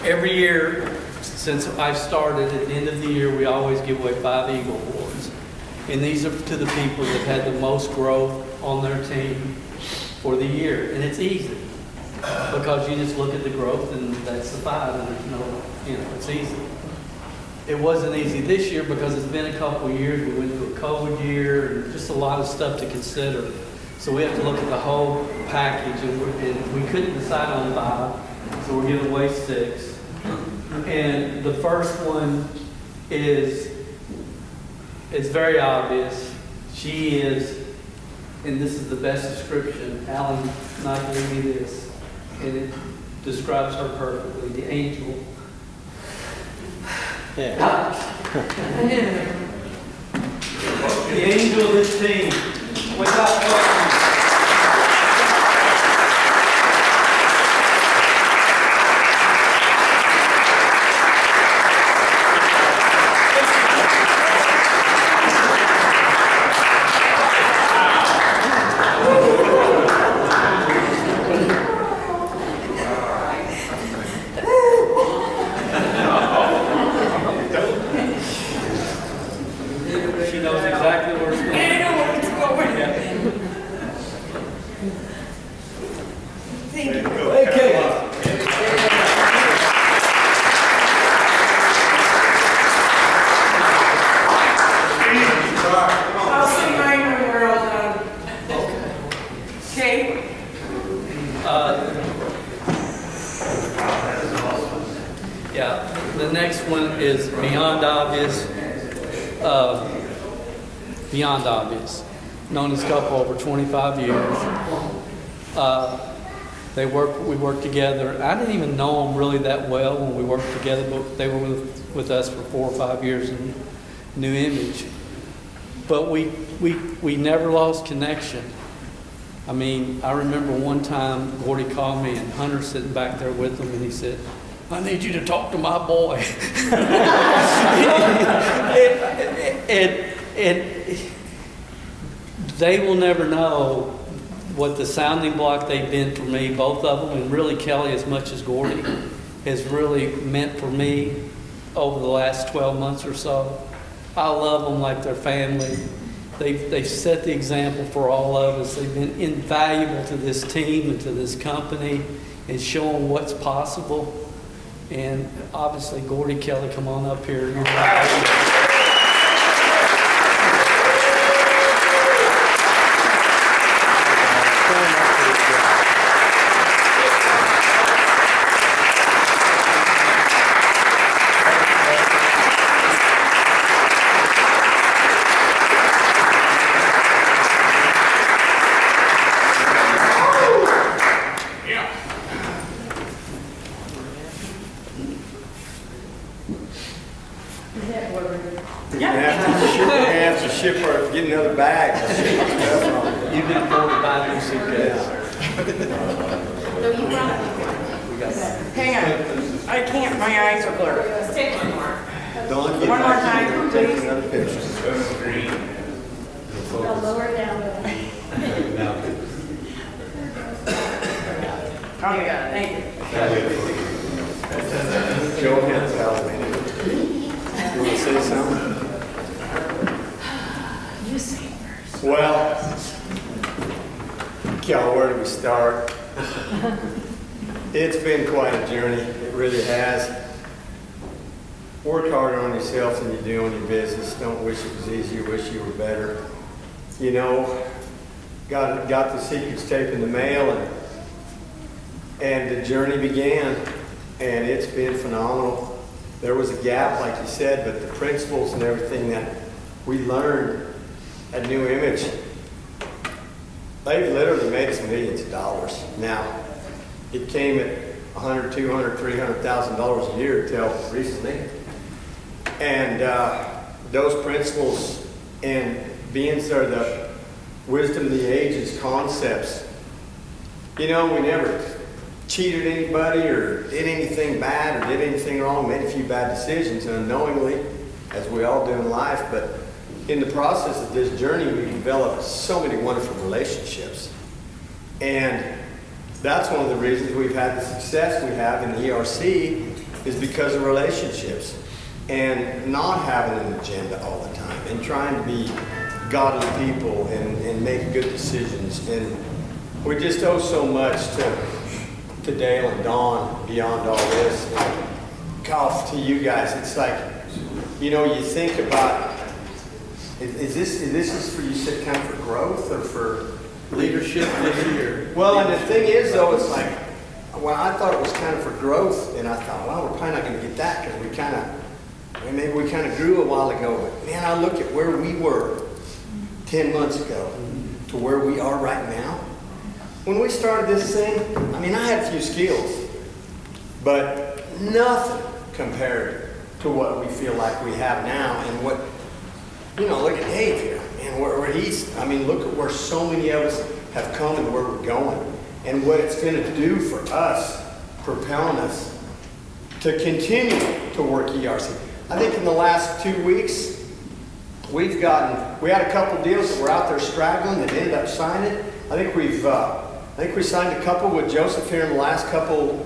Every year since I've started, at the end of the year, we always give away 5 Eagle Awards. And these are to the people that had the most growth on their team for the year. And it's easy because you just look at the growth and that's the 5, and there's no, it's easy. It wasn't easy this year because it's been a couple of years. We went through a COVID year and just a lot of stuff to consider. So we have to look at the whole package, and we couldn't decide on 5, so we're giving away 6. And the first one is very obvious. She is, and this is the best description, Alan Knight gave me this, and it describes her perfectly, the angel. Yeah. The angel of this team. Without question. She knows exactly where it's going. Thank you. Okay. I'll see mine when we're all done. Okay. Yeah, the next one is beyond obvious. Beyond obvious. Known this couple over 25 years. We worked together. I didn't even know them really that well when we worked together, but they were with us for 4 or 5 years in New Image. But we never lost connection. I mean, I remember one time Gordy called me and Hunter's sitting back there with him, and he said, "I need you to talk to my boy." They will never know what the sounding block they've been for me, both of them, and really Kelly as much as Gordy, has really meant for me over the last 12 months or so. I love them like their family. They've set the example for all of us. They've been invaluable to this team and to this company and showing what's possible. And obviously, Gordy, Kelly, come on up here. Ship or get another bag. You can afford to buy a new suitcase. Hang on. I can't, my eyes are blurred. Don't get One more time, take please. another picture. Lower down. Okay, thank you. Joe hands out. You want to say something? You say first. Well, Cal, where do we start? It's been quite a journey. It really has. Work harder on yourself than you do on your business. Don't wish it was easier. Wish you were better. You know, got the secrets tape in the mail, and the journey began, and it's been phenomenal. There was a gap, like you said, but the principles and everything that we learned at New Image, they've literally made us millions of dollars. Now, it came at $100,000, $200,000, $300,000 a year until recently. And those principles and being sort of the wisdom of the ages concepts, you know, we never cheated anybody or did anything bad or did anything wrong, made a few bad decisions unknowingly, as we all do in life, but in the process of this journey, we developed so many wonderful relationships. And that's one of the reasons we've had the success we have in the ERC is because of relationships and not having an agenda all the time and trying to be godly people and make good decisions. And we just owe so much to Dale and Dawn beyond all this. And golf to you guys, it's like, you know, you think about, is this for you said kind of for growth or for Leadership this year. well, and the thing is, though, it's like, when I thought it was kind of for growth, and I thought, well, we're probably not going to get that because maybe we kind of grew a while ago. But man, I look at where we were 10 months ago to where we are right now. When we started this thing, I mean, I had a few skills, but nothing compared to what we feel like we have now. And what, you know, look at Dave here. And where he's, I mean, look at where so many of us have come and where we're going and what it's going to do for us, propelling us to continue to work ERC. I think in the last 2 weeks, we had a couple deals that were out there straggling that ended up signing. I think we signed a couple with Joseph here in the last couple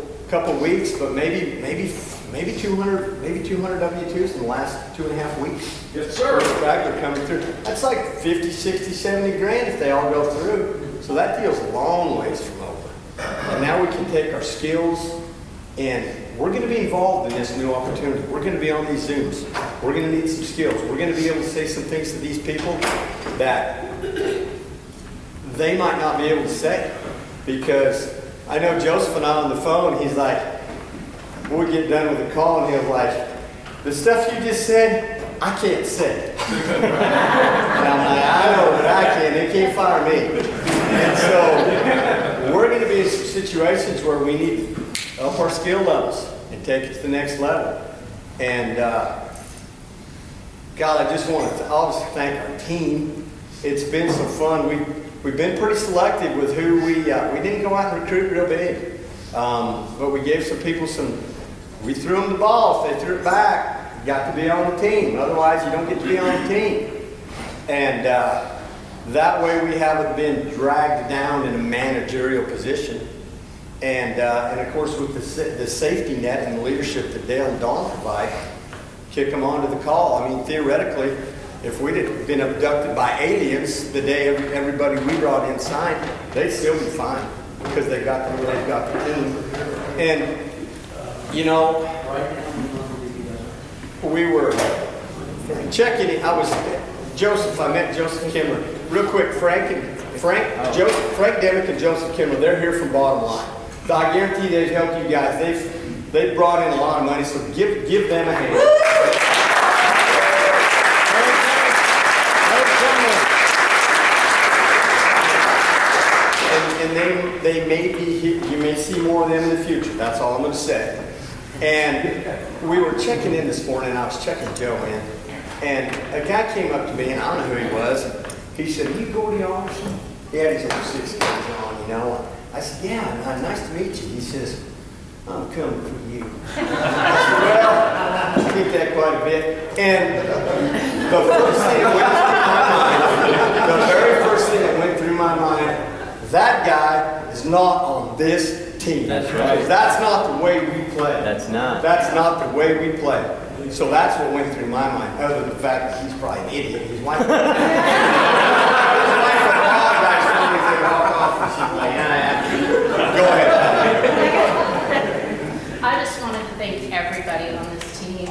weeks, but maybe 200 W-2s in the last 2.5 weeks. Yes, sir. Straggler coming through. That's like 50, 60, 70 grand if they all go through. So that deal's a long ways from over. And now we can take our skills and we're going to be involved in this new opportunity. We're going to be on these Zooms. We're going to need some skills. We're going to be able to say some things to these people that they might not be able to say. Because I know Joseph and I on the phone, he's like, we'll get done with the call and he'll like, the stuff you just said, I can't say. And I'm like, I know, but I can. They can't fire me. And so we're going to be in some situations where we need to up our skill levels and take it to the next level. And God, I just want to obviously thank our team. It's been so fun. We've been pretty selective with who we didn't go out and recruit real big. But we gave some people we threw them the ball. If they threw it back, you got to be on the team. Otherwise, you don't get to be on the team. And that way we haven't been dragged down in a managerial position. And of course, with the safety net and the leadership that Dale and Dawn provide, kick them onto the call. I mean, theoretically, if we'd have been abducted by aliens the day everybody we brought in signed, they'd still be fine because they've got the team. And, you know, we were checking it. I met Joseph Kimmer. Real quick, Frank Demick and Joseph Kimmer, they're here from Bottom Line. I guarantee they've helped you guys. They've brought in a lot of money, so give them a hand. And they may be here. You may see more of them in the future. That's all I'm going to say. And we were checking in this morning, and I was checking Joe in, and a guy came up to me, and I don't know who he was. He said, "You Gordy Anderson?" He had his over 6 guys on, you know. I said, "Yeah, nice to meet you." He says, "I'm coming for you." I said, "Well, I get that quite a bit." And the first thing that went through my mind, the very first thing that went through my mind, that guy is not on this team. That's right. That's not the way we play. That's not. That's not the way we play. So that's what went through my mind, other than the fact that he's probably an idiot. His wife apologized for me as they walk off, and she's like, go ahead. I just wanted to thank everybody on this team.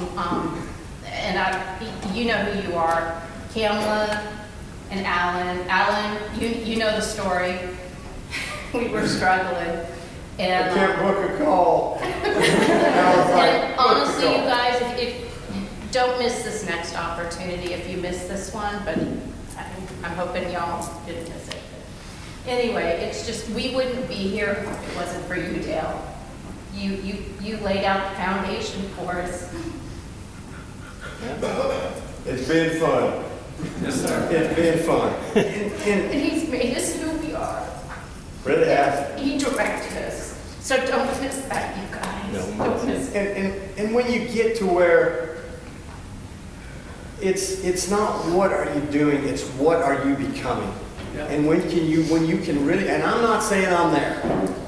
And you know who you are. Kamala and Alan. Alan, you know the story. We were struggling. And, I can't book a call. and honestly, you guys, if don't miss this next opportunity if you miss this one, but I'm hoping y'all didn't miss it. Anyway, it's just, we wouldn't be here if it wasn't for you, Dale. You laid out the foundation for us. It's been fun. Yes, sir. It's been fun. And he's made us who we are. Really has. He directed us. So don't miss that, you guys. No, Don't miss it. And when you get to where it's not what are you doing, it's what are you becoming. Yeah. And when you can really, and I'm not saying I'm there,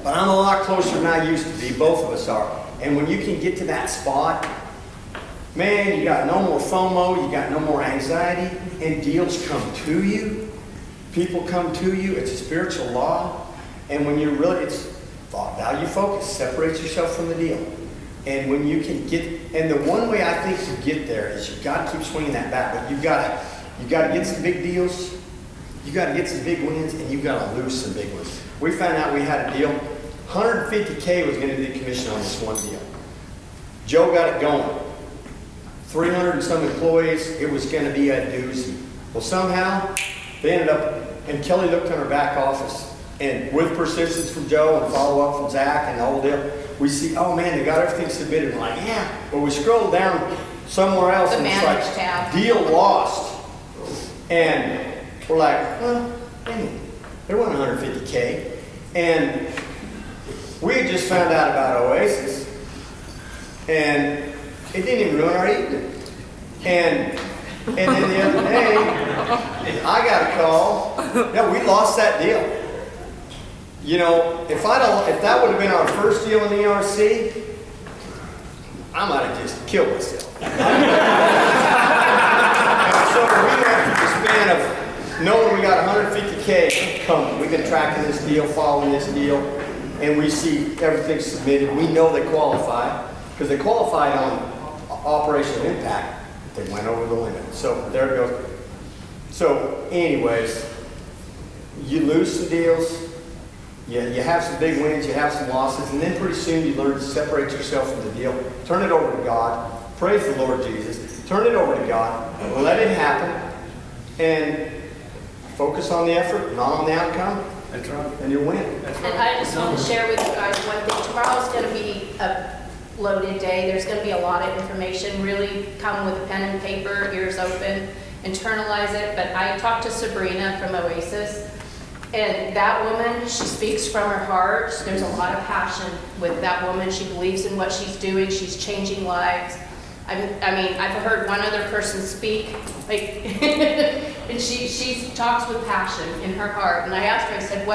but I'm a lot closer than I used to be, both of us are. And when you can get to that spot, man, you got no more FOMO, you got no more anxiety, and deals come to you. People come to you. It's a spiritual law. And when you're really, it's thought, value focus, separates yourself from the deal. And when you can get, and the one way I think to get there is you've got to keep swinging that bat, but you got to get some big deals, you got to get some big wins, and you got to lose some big ones. We found out we had a deal, 150K was going to be the commission on this one deal. Joe got it going. 300 and some employees, it was going to be a doozy. Well, somehow, they ended up, and Kelly looked in her back office, and with persistence from Joe and follow-up from Zach and the whole deal, we see, oh man, they got everything submitted. We're like, yeah. But we scroll down somewhere else The and it's manage like, tab. deal lost. And we're like, well, dang, there wasn't 150K. And we had just found out about Oasis. And it didn't even ruin our evening. And then the other day, I got a call. Yeah, we lost that deal. You know, if that would have been our first deal in the ERC, I might have just killed myself. So we went through the span of knowing we got 150K coming. We've been tracking this deal, following this deal, and we see everything submitted. We know they qualify because they qualified on operational impact. They went over the limit. So there it goes. So anyways, you lose some deals. You have some big wins, you have some losses, and then pretty soon you learn to separate yourself from the deal. Turn it over to God. Praise the Lord Jesus. Turn it over to God. Let it happen. And focus on the effort, not on the outcome. That's right. And you'll win. That's right. And I just want to share with you guys one thing. Tomorrow's going to be a loaded day. There's going to be a lot of information. Really come with a pen and paper, ears open, internalize it. But I talked to Sabrina from Oasis. And that woman, she speaks from her heart. There's a lot of passion with that woman. She believes in what she's doing. She's changing lives. I mean, I've heard one other person speak, like, and she talks with passion in her heart. And I asked her, I said,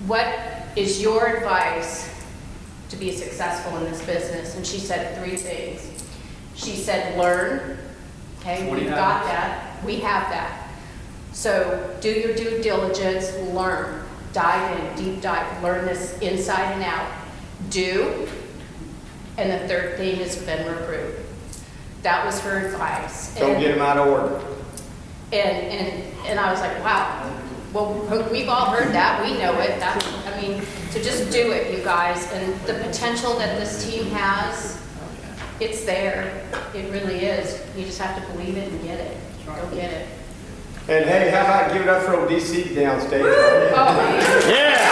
what is your advice to be successful in this business? And she said 3 things. She said, learn. Okay, we've got that. We have that. So do your due diligence, learn, dive in, deep dive, learn this inside and out. Do, and the third thing is then recruit. That was her advice. Don't get them out of order. And I was like, wow. Well, we've all heard that. We know it. So just do it, you guys. And the potential that this team has, it's there. It really is. You just have to believe it and get it. Go get it. And hey, how about give it up for old DC downstage? Oh, Yeah!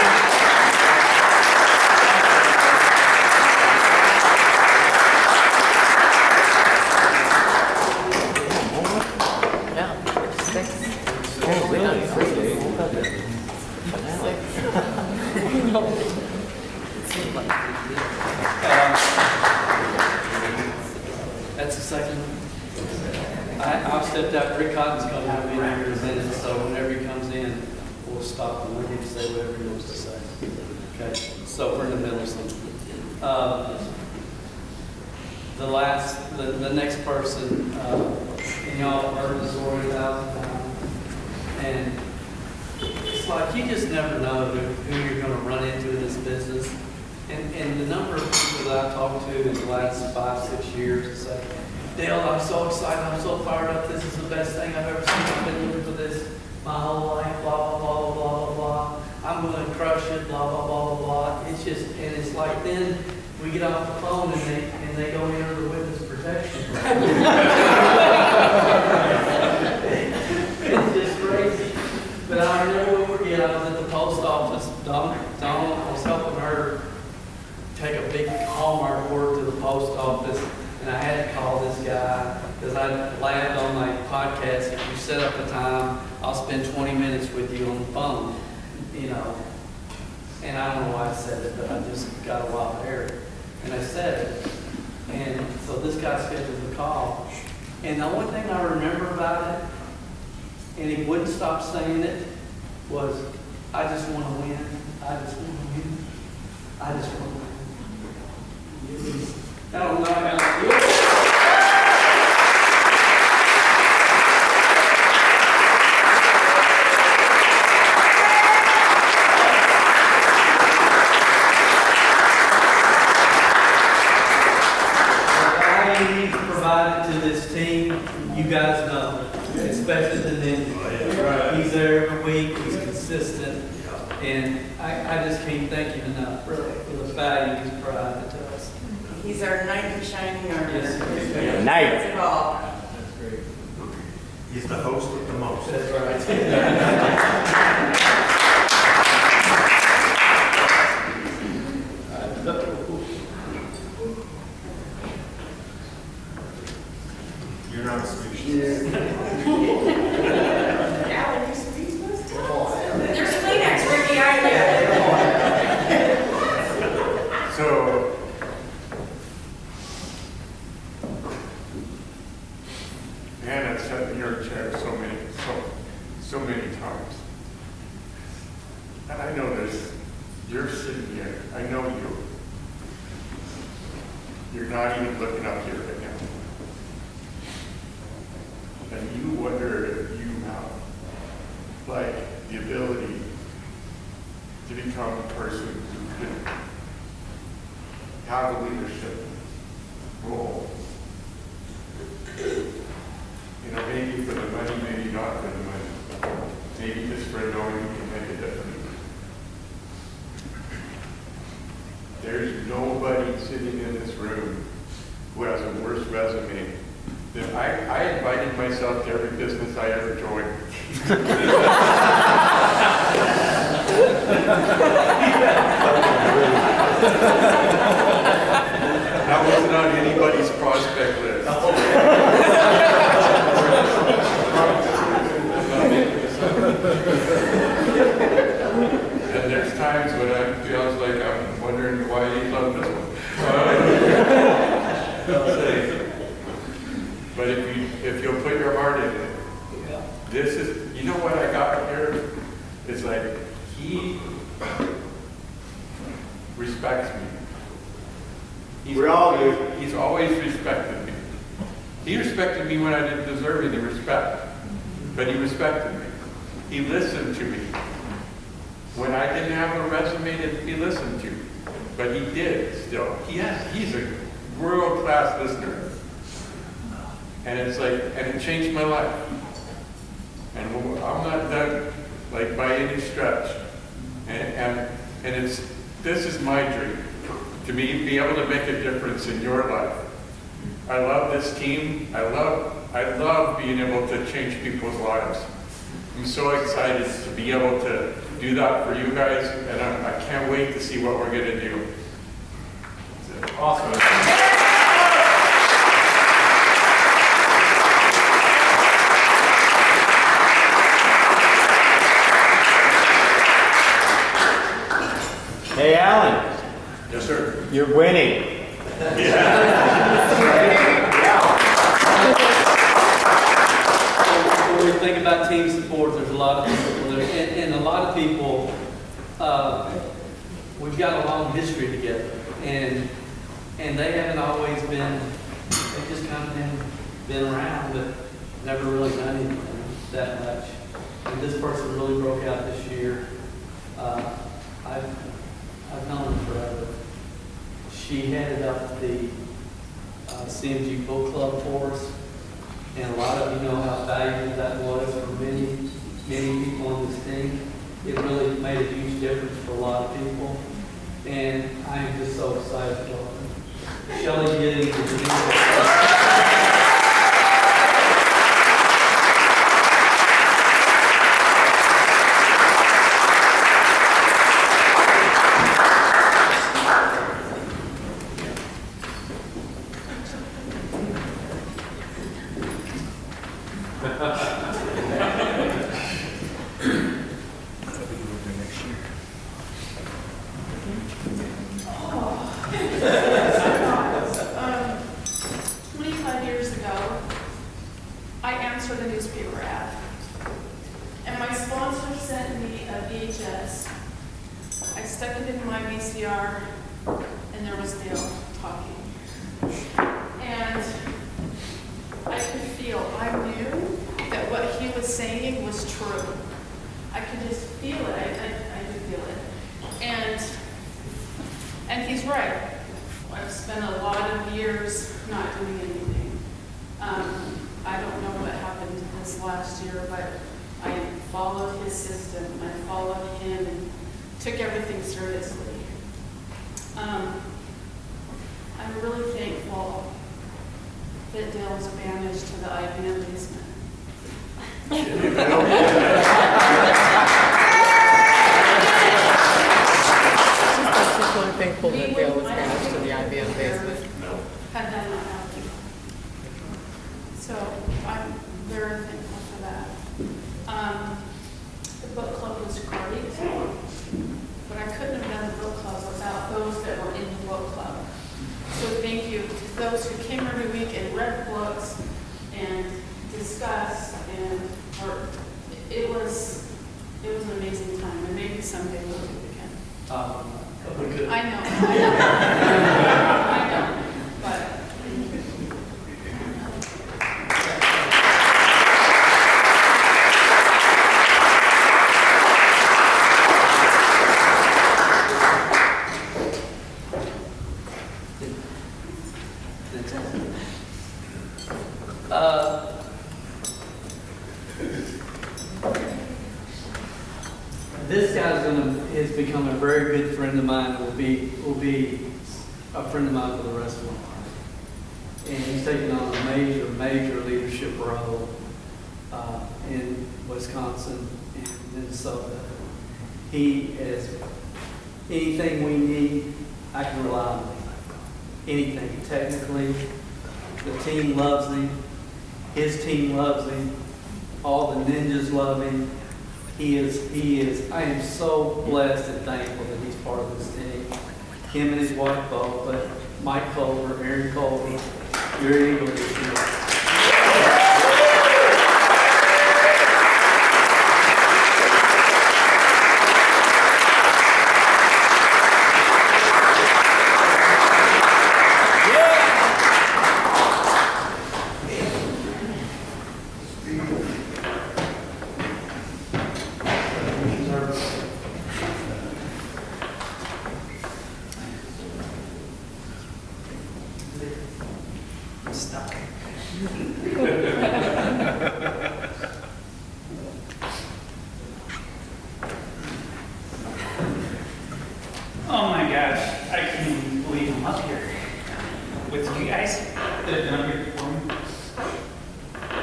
That's the second. I've stepped out. Rick Cotton's coming up in here in a minute, so whenever he comes in, we'll stop and let him say whatever he wants to say. Okay, so we're in the middle of something. The next person, and y'all have heard the story 1,000 times, and it's like you just never know who you're going to run into in this business. And the number of people that I've talked to in the last 5-6 years say, Dale, I'm so excited, I'm so fired up, this is the best thing I've ever seen, I've been looking for this my whole life, blah, blah, blah, blah, blah, blah. I'm going to crush it, blah, blah, blah, blah, blah. It's just, and it's like then we get off the phone and they go into the witness protection. It's just crazy. But I never will forget, I was at the post office, Dawn, I was helping her take a big Hallmark order to the post office, and I had to call this guy because I laughed on my podcast. If you set up a time, I'll spend 20 minutes with you on the phone, you know. And I don't know why I said it, but I just got a lot of hair. And I said it. And so this guy scheduled the call. And the only thing I remember about it, and he wouldn't stop saying it, was, I just want to win. I just want to win. I just want to win. I don't know how to do it. Provided to this team, you guys know, especially the ninja. He's there every week, he's consistent, and I just can't thank him enough, really, for the value he's provided to us. He's our knight in shining armor. Yes. Knight. That's it all. That's great. He's the host with the most. That's right. You're not speaking. Alan, you speechless? There's Kleenex right behind you. So, man, I've sat in your chair so many times. And I know this. You're sitting here. I know you. You're not even looking up here right now. And you wonder if you have, like, the ability to become a person who can have a leadership role. You know, maybe for the money, maybe not for the money. Maybe just for knowing you can make a difference. There's nobody sitting in this room who has a worse resume than I invited myself to every business I ever joined. That wasn't on anybody's prospect list. And there's times when I feel like I'm wondering why he's on this one. But if you'll put your heart in it, this is, you know what I got here? It's like, he respects me. We all do. He's always respected me. He respected me when I didn't deserve any respect, but he respected me. He listened to me. When I didn't have a resume to be listened to, but he did still. He's a world-class listener. And it's like, and it changed my life. And I'm not done, like, by any stretch. And this is my dream, to be able to make a difference in your life. I love this team. I love being able to change people's lives. I'm so excited to be able to do that for you guys, and I can't wait to see what we're going to do. Awesome. Hey, Alan, Yes, sir. you're winning. When we think about team support, there's a lot of people there, and a lot of people, we've got a long history together, and they haven't always been, they've just kind of been around, but never really done anything that much. And this person really broke out this year. I've known her forever. She headed up the CMG book club for us, and a lot of you know how valuable that was for many, many people on this team. It really made a huge difference for a lot of people, and I am just so excited for her. Shelley getting to VCR, and there was Dale talking. And I could feel, I knew that what he was saying was true. I could just feel it. I could feel it. And he's right. I've spent a lot of years not doing anything. I don't know what happened this last year, but I followed his system. I followed him and took everything seriously. I'm really thankful that Dale was banished to the IBM basement. She's really thankful that Dale was banished to the IBM basement. Had that not happened. So I'm very thankful for that. The book club was great, but I couldn't have done the book club without those that were in the book club. So thank you to those who came every week and read books and discussed and it was an amazing time, and maybe someday we'll do it again. We could. I know, but. This guy's has become a very good friend of mine. Will be a friend of mine for the rest of my life. And he's taken on a major leadership role in Wisconsin and Minnesota. He is anything we need, I can rely on him. Anything technically, the team loves him. His team loves him. All the ninjas love him. He is, I am so blessed and thankful that he's part of this team. Him and his wife both, but Mike Culver, Aaron Culver, your Eagle is here. Oh my gosh, I can't even believe I'm up here with you guys that have been up here before me.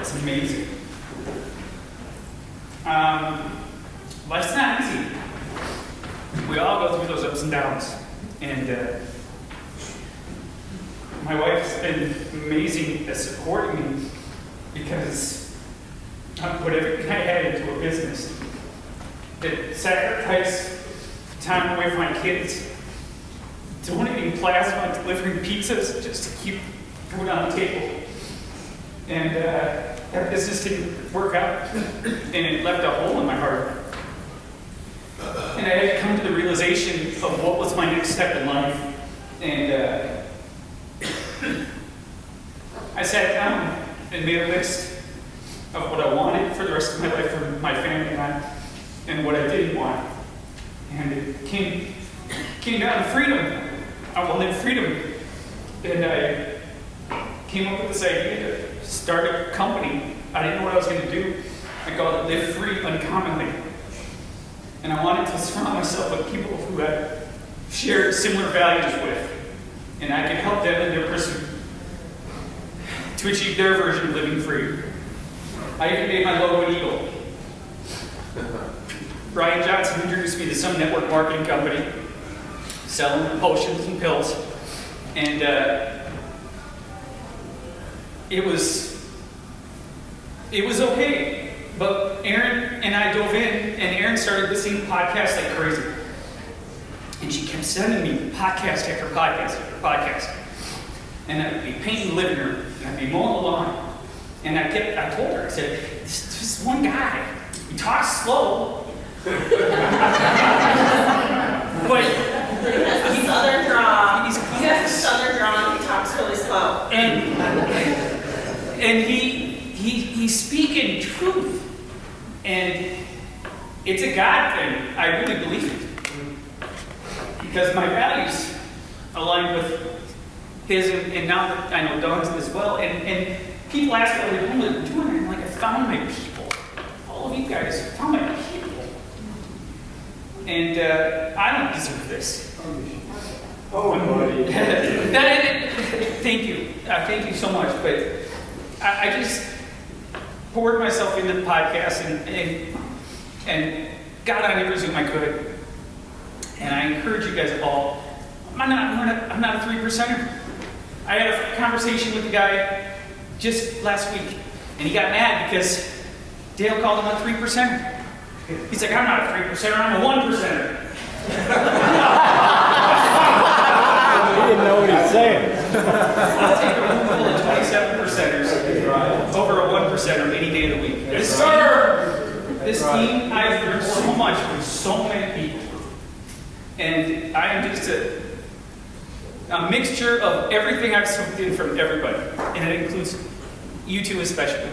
It's amazing. Life's not easy. We all go through those ups and downs. And my wife has been amazing at supporting me because I put everything I had into a business that sacrificed time away from my kids, donating plasma, delivering pizzas just to keep food on the table. And that business didn't work out, and it left a hole in my heart. And I had to come to the realization of what was my next step in life. And I sat down and made a list of what I wanted for the rest of my life for my family and I, and what I didn't want. And it came down to freedom. I wanted freedom. And I came up with this idea to start a company. I didn't know what I was going to do. I called it Live Free Uncommonly. And I wanted to surround myself with people who I shared similar values with. And I could help them in their pursuit to achieve their version of living free. I even made my logo an eagle. Brian Johnson introduced me to some network marketing company selling potions and pills. And it was okay. But Erin and I dove in, and Erin started listening to podcasts like crazy. And she kept sending me podcast after podcast after podcast. And I'd be painting the living room, and I'd be mowing the lawn. And I told her, I said, this one guy, he talks slow, but has a southern draw. He's- He has a southern draw and he talks really slow. And he's speaking truth. And it's a God thing. I really believe it. Because my values align with his, and now that I know Don's as well. And people ask what we're doing, and I'm like, I found my people. All of you guys found my people. And I don't deserve this. Oh, buddy. Thank you. Thank you so much. But I just poured myself into the podcast and got on every Zoom I could. And I encourage you guys all. I'm not a 3%er. I had a conversation with a guy just last week, and he got mad because Dale called him a 3%er. He's like, I'm not a 3%er, I'm a 1%er. He didn't know what he was saying. I'll take a room full of 27%ers over a 1%er any day of the week. Yes, sir! This team, I've learned so much from so many people. And I am just a mixture of everything I've soaked in from everybody. And it includes you two especially.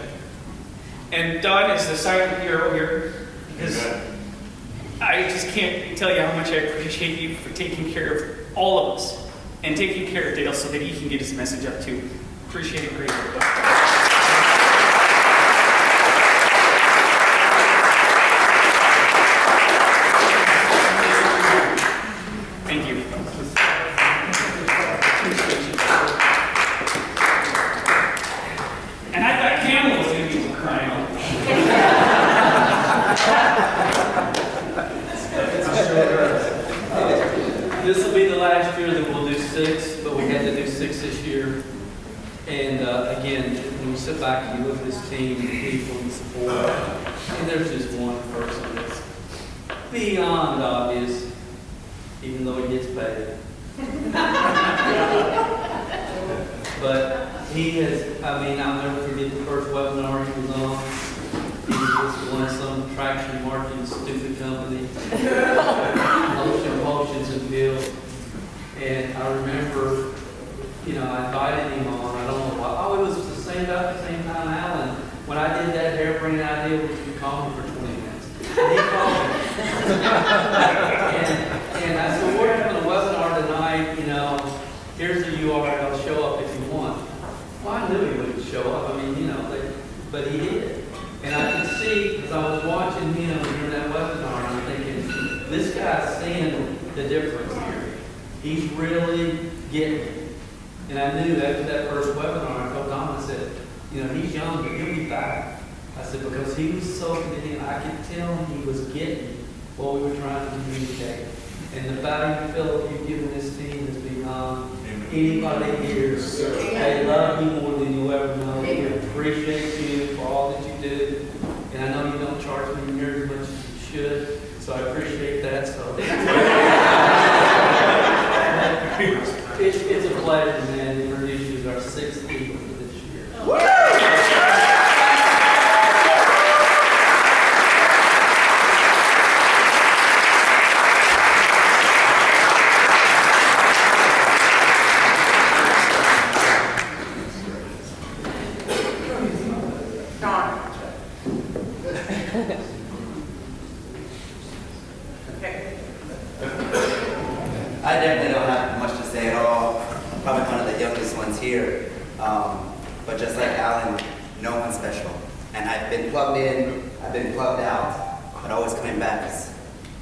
And Don is the silent hero here because I just can't tell you how much I appreciate you for taking care of all of us and taking care of Dale so that he can get his message up too. Appreciate it greatly. Thank you. And I thought Campbell was going to be crying out. This will be the last year that we'll do 6, but we had to do 6 this year. And again, when you sit back and you look at this team, the people and support, and there's just one person that's beyond obvious, even though he gets paid. But he has, I'll never forget the first webinar he was on. He was on some traction marketing stupid company. Motions and build. And I remember, I invited him on, I don't know why. Oh, it was about the same time, Alan. When I did that hairbrain idea, we called him for 20 minutes. And he called me. and I said, we're having a webinar tonight, here's the URL, show up if you want. Well, I knew he wouldn't show up. But he did. And I could see, as I was watching him during that webinar, I'm thinking, this guy's seeing the difference here. He's really getting it. And I knew after that first webinar, I told Don, I said, he's young, but he'll be back. I said, because he was so committed, I could tell he was getting what we were trying to communicate. And the value, Philip, you've given this team is beyond anybody here. They love you more than you'll ever know. We appreciate you for all that you do. And I know you don't charge me near as much as you should, so I appreciate that. So it's a pleasure, man, to introduce you as our 6th people for this year. I definitely don't have much to say at all. Probably one of the youngest ones here. But just like Alan, no one's special. And I've been plugged in, I've been plugged out, but always coming back because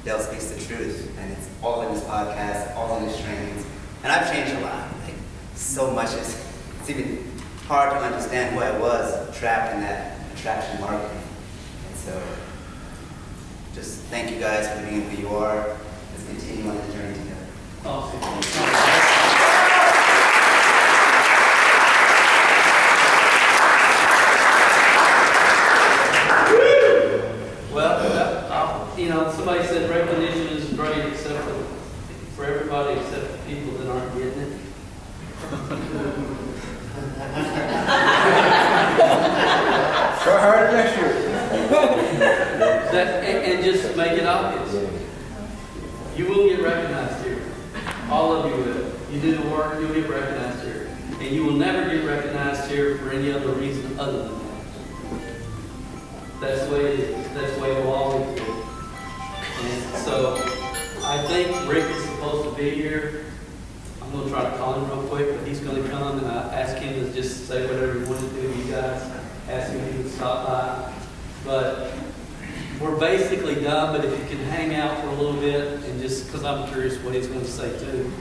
Dale speaks the truth. And it's all in his podcast, all in his trainings. And I've changed a lot. Like, so much. It's even hard to understand who I was, trapped in that attraction marketing. And so, just thank you guys for being who you are. Let's continue on the journey together. Awesome. Well, somebody said recognition is great except for everybody except for people that aren't getting it. Try harder next year. And just make it obvious. You will get recognized here. All of you will. You do the work, you'll get recognized here. And you will never get recognized here for any other reason other than that. That's the way it is. That's the way it will always be. And so, I think Rick is supposed to be here. I'm going to try to call him real quick, but he's going to come, and I ask him to just say whatever he wants to do. You guys ask him if he would stop by. But we're basically done, but if you can hang out for a little bit, and just because I'm curious what he's going to say too.